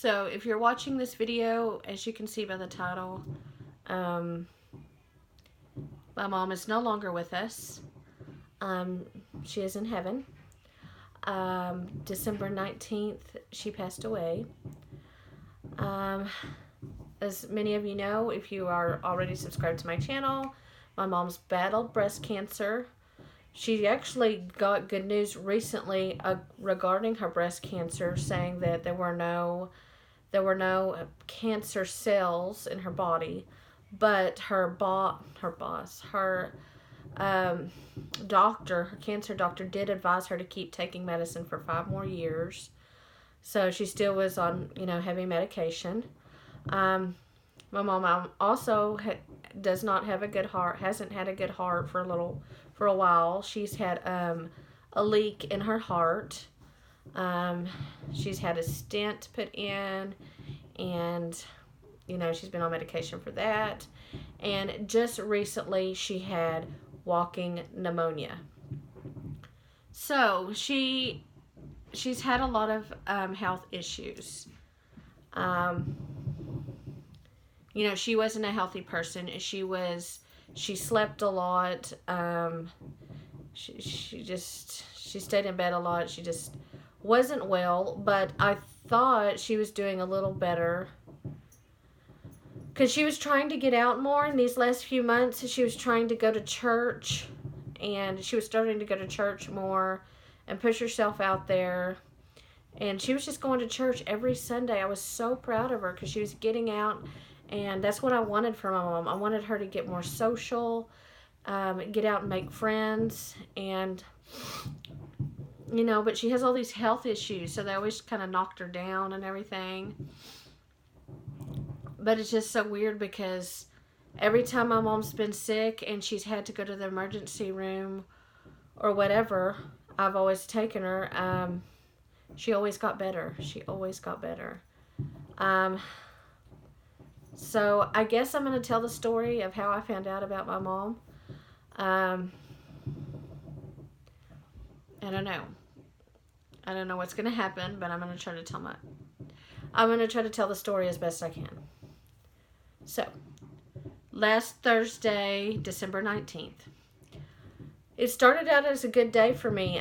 So if you're watching this video, as you can see by the title, my mom is no longer with us. She is in heaven. December 19th, she passed away. As many of you know, if you are already subscribed to my channel, my mom's battled breast cancer. She actually got good news recently regarding her breast cancer, saying that there were no cancer cells in her body, but her cancer doctor did advise her to keep taking medicine for 5 more years. So she still was on, heavy medication. My mom also does not have a good heart, hasn't had a good heart for a while. She's had a leak in her heart. She's had a stent put in, and she's been on medication for that. And just recently she had walking pneumonia. So she's had a lot of health issues. She wasn't a healthy person. She slept a lot. She stayed in bed a lot. She just wasn't well, but I thought she was doing a little better because she was trying to get out more in these last few months. She was trying to go to church, and she was starting to go to church more and push herself out there. And she was just going to church every Sunday. I was so proud of her because she was getting out, and that's what I wanted for my mom. I wanted her to get more social, get out and make friends, and but she has all these health issues, so they always kind of knocked her down and everything. But it's just so weird because every time my mom's been sick and she's had to go to the emergency room or whatever, I've always taken her. She always got better. So I guess I'm going to tell the story of how I found out about my mom. I don't know. I don't know what's going to happen, but I'm going to try to tell the story as best I can. So, last Thursday, December 19th. It started out as a good day for me.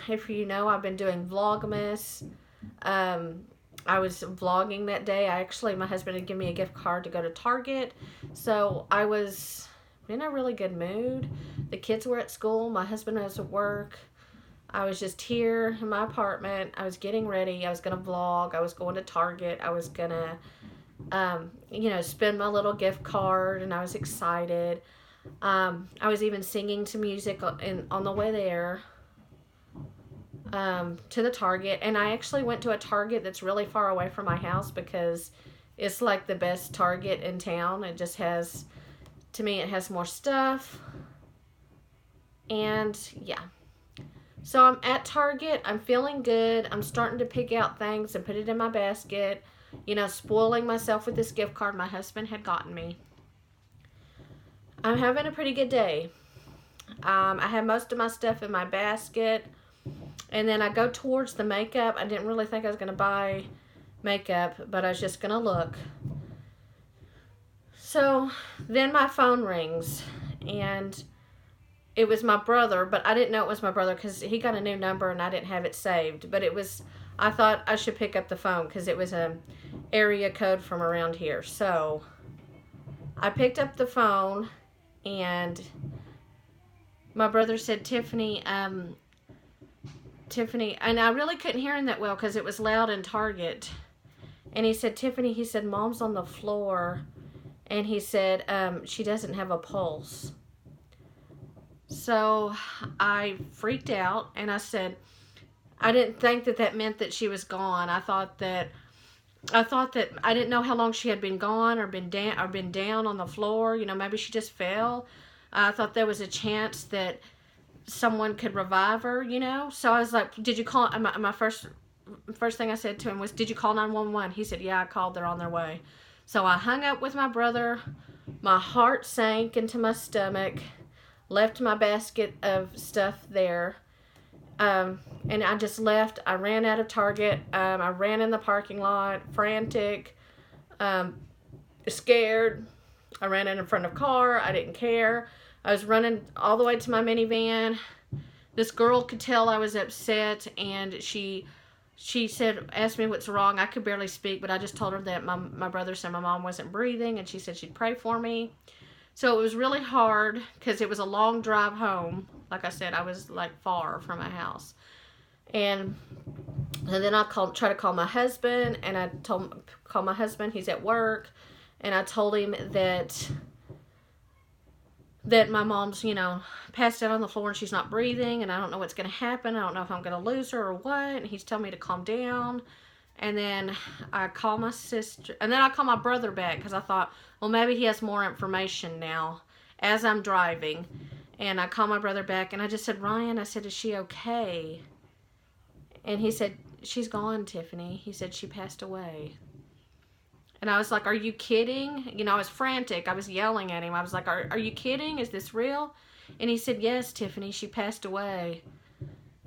If you know, I've been doing Vlogmas. I was vlogging that day. My husband had given me a gift card to go to Target. So I was in a really good mood. The kids were at school. My husband was at work. I was just here in my apartment. I was getting ready. I was going to vlog. I was going to Target. I was going to, spend my little gift card, and I was excited. I was even singing to music on the way there to the Target. And I actually went to a Target that's really far away from my house because it's like the best Target in town. It just has, to me, it has more stuff. And yeah. So I'm at Target. I'm feeling good. I'm starting to pick out things and put it in my basket. Spoiling myself with this gift card my husband had gotten me. I'm having a pretty good day. I have most of my stuff in my basket. And then I go towards the makeup. I didn't really think I was going to buy makeup, but I was just going to look. So then my phone rings, and it was my brother, but I didn't know it was my brother because he got a new number and I didn't have it saved. But I thought I should pick up the phone because it was an area code from around here. So I picked up the phone, and my brother said, Tiffany, and I really couldn't hear him that well because it was loud in Target. And he said, Tiffany, he said, Mom's on the floor. And he said, she doesn't have a pulse. So I freaked out, and I said, I didn't think that meant that she was gone. I thought that I didn't know how long she had been gone or been down on the floor. Maybe she just fell. I thought there was a chance that someone could revive her, So I was like, did you call? My first thing I said to him was, did you call 911? He said, yeah, I called. They're on their way. So I hung up with my brother. My heart sank into my stomach. Left my basket of stuff there. And I just left. I ran out of Target. I ran in the parking lot, frantic, scared. I ran in front of a car. I didn't care. I was running all the way to my minivan. This girl could tell I was upset, and she asked me what's wrong. I could barely speak, but I just told her that my brother said my mom wasn't breathing, and she said she'd pray for me. So it was really hard because it was a long drive home. Like I said, I was like far from my house. And then I tried to call my husband, and I call my husband, he's at work, and I told him that my mom's, passed out on the floor and she's not breathing, and I don't know what's going to happen. I don't know if I'm going to lose her or what. And he's telling me to calm down. And then I call my sister, and then I call my brother back because I thought, well, maybe he has more information now as I'm driving. And I call my brother back, and I just said, Ryan, I said, is she okay? And he said, she's gone, Tiffany. He said, she passed away. And I was like, are you kidding? I was frantic. I was yelling at him. I was like, are you kidding? Is this real? And he said, yes, Tiffany, she passed away.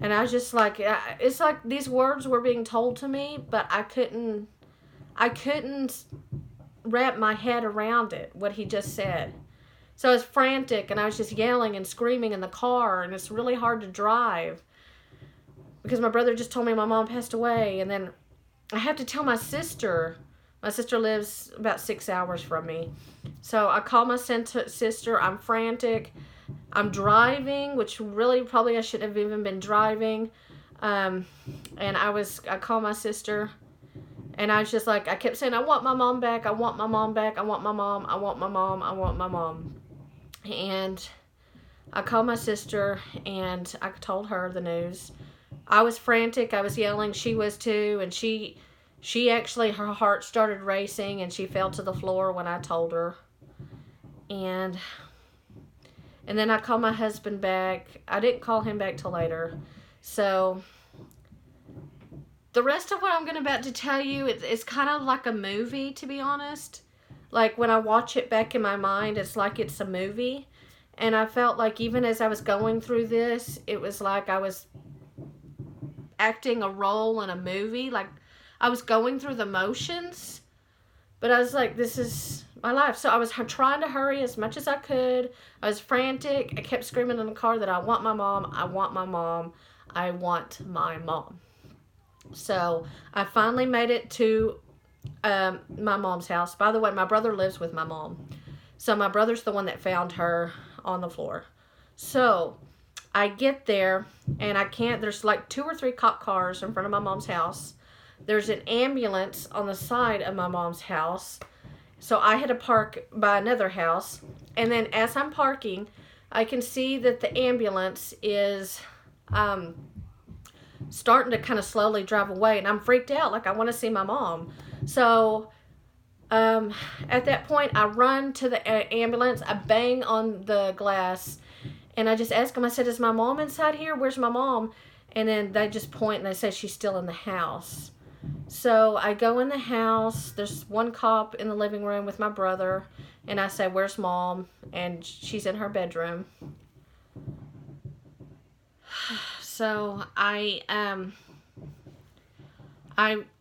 And I was just like, it's like these words were being told to me, but I couldn't wrap my head around it, what he just said. So I was frantic, and I was just yelling and screaming in the car, and it's really hard to drive because my brother just told me my mom passed away. And then I have to tell my sister. My sister lives about 6 hours from me. So I call my sister. I'm frantic. I'm driving, which really probably I shouldn't have even been driving. And I call my sister, and I was just like, I kept saying, I want my mom back. I want my mom back. I want my mom. I want my mom. I want my mom. And I called my sister, and I told her the news. I was frantic. I was yelling. She was too. And she actually, her heart started racing, and she fell to the floor when I told her. And then I called my husband back. I didn't call him back till later. So the rest of what I'm about to tell you, it's kind of like a movie, to be honest. Like when I watch it back in my mind, it's like it's a movie. And I felt like even as I was going through this, it was like I was acting a role in a movie. Like I was going through the motions, but I was like, this is my life. So I was trying to hurry as much as I could. I was frantic. I kept screaming in the car that I want my mom. I want my mom. I want my mom. So I finally made it to my mom's house. By the way, my brother lives with my mom. So my brother's the one that found her on the floor. So I get there, and there's like 2 or 3 cop cars in front of my mom's house. There's an ambulance on the side of my mom's house. So I had to park by another house. And then as I'm parking, I can see that the ambulance is starting to kind of slowly drive away. And I'm freaked out, like I want to see my mom. So at that point, I run to the ambulance. I bang on the glass. And I just ask them, I said, is my mom inside here? Where's my mom? And then they just point and they say she's still in the house. So I go in the house. There's one cop in the living room with my brother. And I say, where's mom? And she's in her bedroom. So I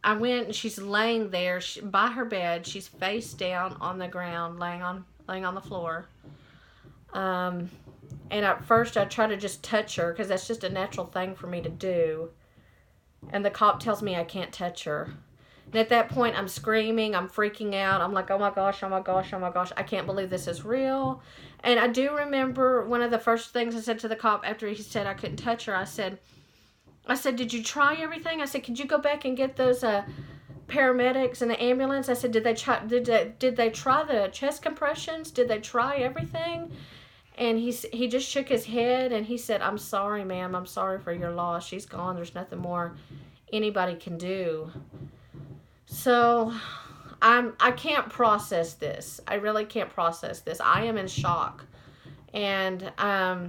went, and she's laying there by her bed. She's face down on the ground, laying on the floor. And at first I try to just touch her because that's just a natural thing for me to do. And the cop tells me I can't touch her. And at that point, I'm screaming. I'm freaking out. I'm like, oh my gosh, oh my gosh, oh my gosh. I can't believe this is real. And I do remember one of the first things I said to the cop after he said I couldn't touch her. I said, did you try everything? I said, could you go back and get those paramedics and the ambulance? I said, did they try the chest compressions? Did they try everything? And he just shook his head, and he said, I'm sorry, ma'am. I'm sorry for your loss. She's gone. There's nothing more anybody can do. So I can't process this. I really can't process this. I am in shock. And I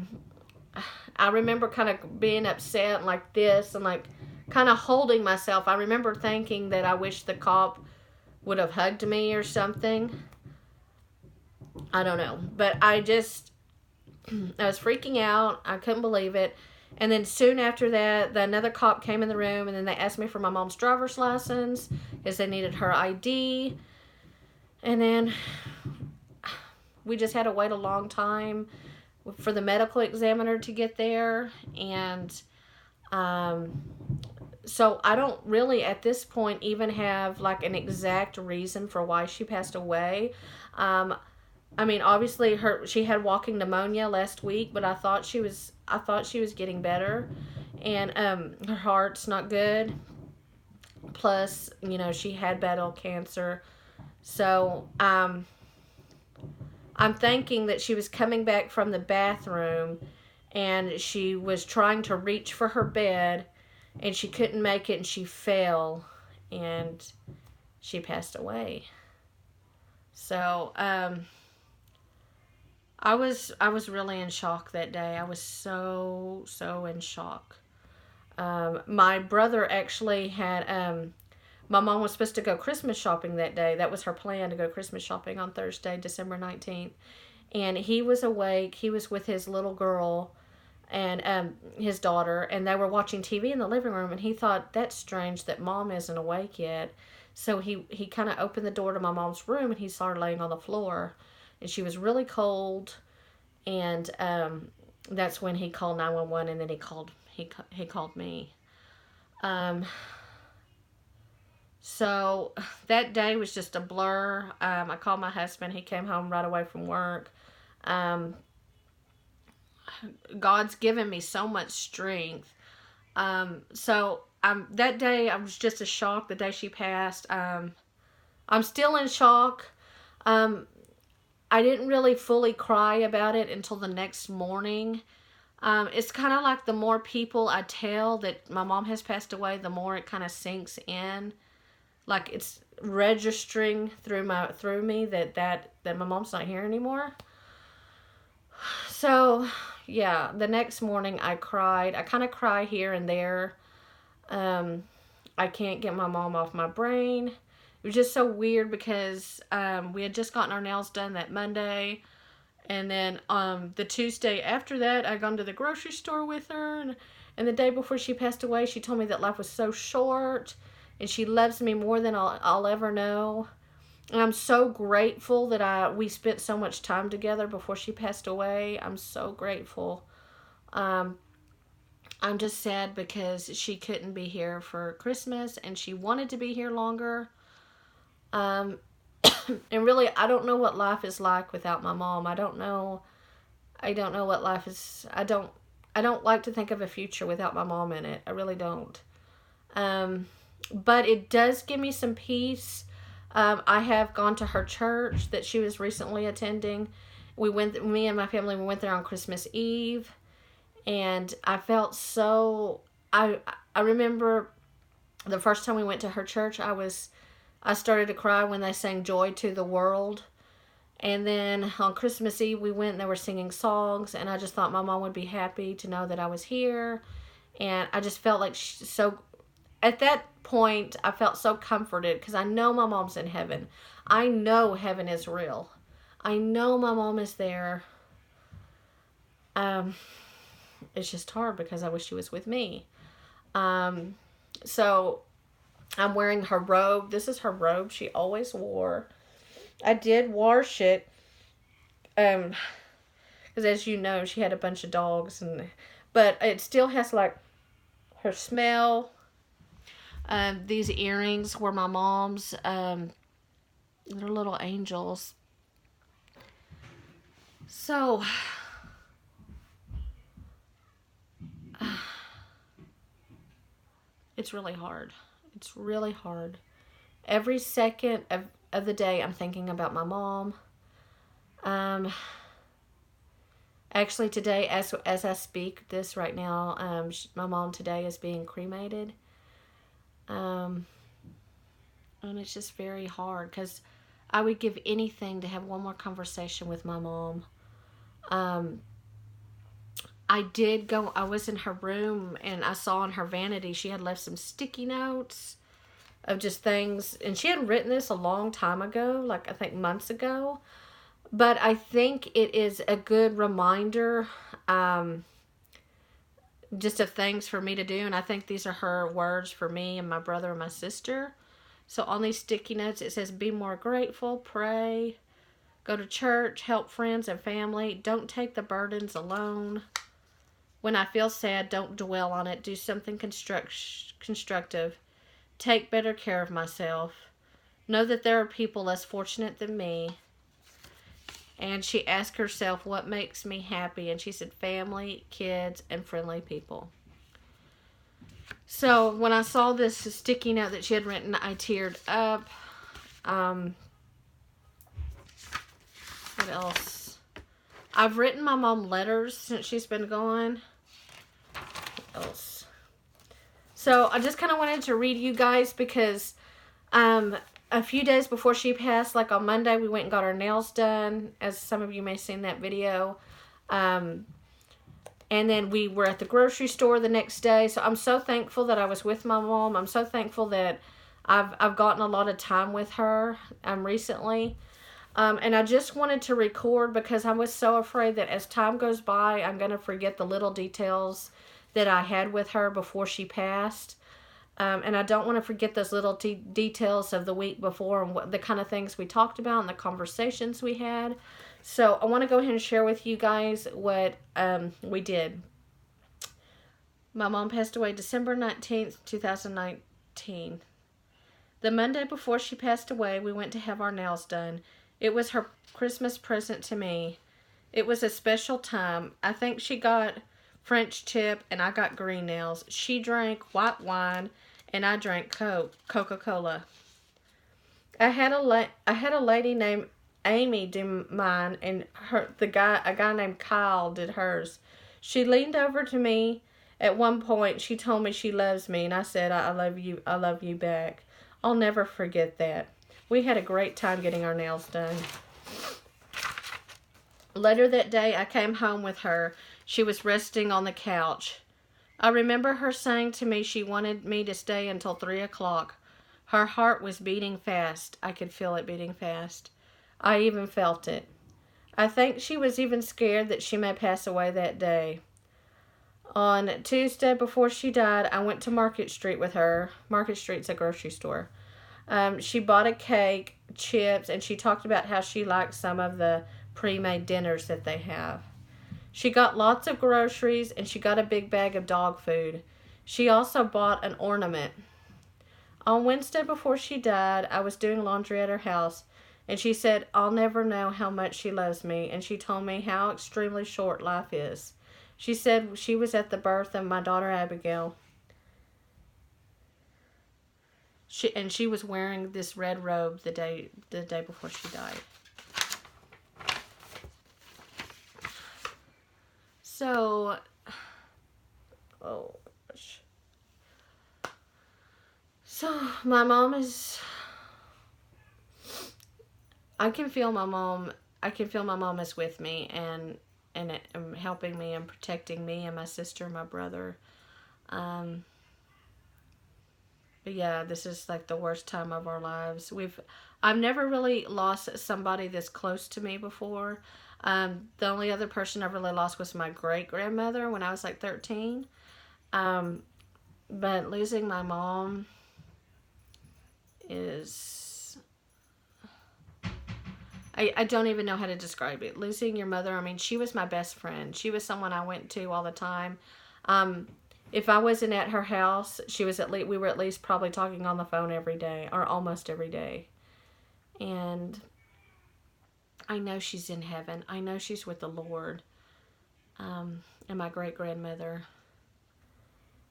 remember kind of being upset like this and like kind of holding myself. I remember thinking that I wish the cop would have hugged me or something. I don't know. But I was freaking out. I couldn't believe it. And then soon after that, another cop came in the room, and then they asked me for my mom's driver's license because they needed her ID. And then we just had to wait a long time for the medical examiner to get there. And so I don't really at this point even have like an exact reason for why she passed away. I mean, obviously she had walking pneumonia last week, but I thought she was getting better, and her heart's not good. Plus, she had battled cancer, so I'm thinking that she was coming back from the bathroom, and she was trying to reach for her bed, and she couldn't make it, and she fell, and she passed away. So, I was really in shock that day. I was so in shock. My brother actually had my mom was supposed to go Christmas shopping that day. That was her plan, to go Christmas shopping on Thursday, December 19th. And he was awake. He was with his little girl and his daughter, and they were watching TV in the living room, and he thought, that's strange that Mom isn't awake yet. So he kind of opened the door to my mom's room, and he saw her laying on the floor, and she was really cold. And that's when he called 911, and then he called me. So that day was just a blur. I called my husband. He came home right away from work. God's given me so much strength. So that day I was just as shocked. The day she passed, I'm still in shock. I didn't really fully cry about it until the next morning. It's kind of like the more people I tell that my mom has passed away, the more it kind of sinks in. Like it's registering through me that my mom's not here anymore. So, yeah, the next morning I cried. I kind of cry here and there. I can't get my mom off my brain. It was just so weird because we had just gotten our nails done that Monday. And then the Tuesday after that, I'd gone to the grocery store with her. And the day before she passed away, she told me that life was so short. And she loves me more than I'll ever know. And I'm so grateful that we spent so much time together before she passed away. I'm so grateful. I'm just sad because she couldn't be here for Christmas, and she wanted to be here longer. And really, I don't know what life is like without my mom. I don't know what life is. I don't like to think of a future without my mom in it. I really don't. But it does give me some peace. I have gone to her church that she was recently attending. Me and my family, we went there on Christmas Eve, and I felt so, I remember the first time we went to her church, I started to cry when they sang Joy to the World. And then on Christmas Eve, we went and they were singing songs, and I just thought my mom would be happy to know that I was here. And I just felt like at that point, I felt so comforted because I know my mom's in heaven. I know heaven is real. I know my mom is there. It's just hard because I wish she was with me. So I'm wearing her robe. This is her robe she always wore. I did wash it. Because as you know, she had a bunch of dogs. But it still has like her smell. These earrings were my mom's. They're little angels. So, it's really hard. It's really hard. Every second of the day, I'm thinking about my mom. Actually, today, as I speak this right now, my mom today is being cremated. And it's just very hard because I would give anything to have one more conversation with my mom. I was in her room, and I saw on her vanity she had left some sticky notes of just things, and she had written this a long time ago, like I think months ago, but I think it is a good reminder just of things for me to do. And I think these are her words for me and my brother and my sister. So on these sticky notes, it says, be more grateful, pray, go to church, help friends and family. Don't take the burdens alone. When I feel sad, don't dwell on it. Do something constructive. Take better care of myself. Know that there are people less fortunate than me. And she asked herself, what makes me happy? And she said, family, kids, and friendly people. So when I saw this sticky note that she had written, I teared up. What else? I've written my mom letters since she's been gone. What else? So I just kind of wanted to read you guys because a few days before she passed, like on Monday, we went and got our nails done, as some of you may have seen that video. And then we were at the grocery store the next day. So I'm so thankful that I was with my mom. I'm so thankful that I've gotten a lot of time with her recently. And I just wanted to record because I was so afraid that as time goes by, I'm going to forget the little details that I had with her before she passed. And I don't want to forget those little details of the week before and what the kind of things we talked about and the conversations we had. So I want to go ahead and share with you guys what we did. My mom passed away December 19th, 2019. The Monday before she passed away, we went to have our nails done. It was her Christmas present to me. It was a special time. I think she got French tip and I got green nails. She drank white wine and I drank Coca-Cola. I had a lady named Amy do mine, and a guy named Kyle did hers. She leaned over to me at one point. She told me she loves me, and I said, I love you back. I'll never forget that. We had a great time getting our nails done. Later that day, I came home with her. She was resting on the couch. I remember her saying to me she wanted me to stay until 3 o'clock. Her heart was beating fast. I could feel it beating fast. I even felt it. I think she was even scared that she may pass away that day. On Tuesday before she died, I went to Market Street with her. Market Street's a grocery store. She bought a cake, chips, and she talked about how she liked some of the pre-made dinners that they have. She got lots of groceries, and she got a big bag of dog food. She also bought an ornament. On Wednesday before she died, I was doing laundry at her house, and she said, I'll never know how much she loves me, and she told me how extremely short life is. She said she was at the birth of my daughter Abigail. She was wearing this red robe the day before she died. So, oh gosh. So my mom is. I can feel my mom is with me and helping me and protecting me and my sister and my brother. But yeah, this is like the worst time of our lives. I've never really lost somebody this close to me before. The only other person I really lost was my great-grandmother when I was like 13. But losing my mom is... I don't even know how to describe it. Losing your mother, I mean, she was my best friend. She was someone I went to all the time. If I wasn't at her house, we were at least probably talking on the phone every day, or almost every day. And I know she's in heaven. I know she's with the Lord. And my great-grandmother.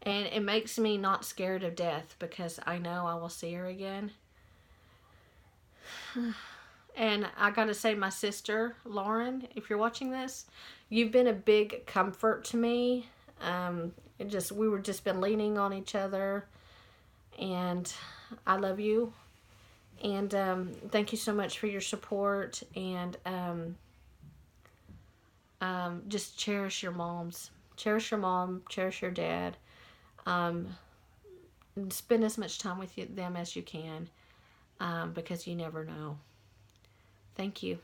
And it makes me not scared of death because I know I will see her again. And I gotta say, my sister, Lauren, if you're watching this, you've been a big comfort to me. We were just been leaning on each other. And I love you. And thank you so much for your support. And just cherish your moms. Cherish your mom. Cherish your dad. Spend as much time with them as you can. Because you never know. Thank you.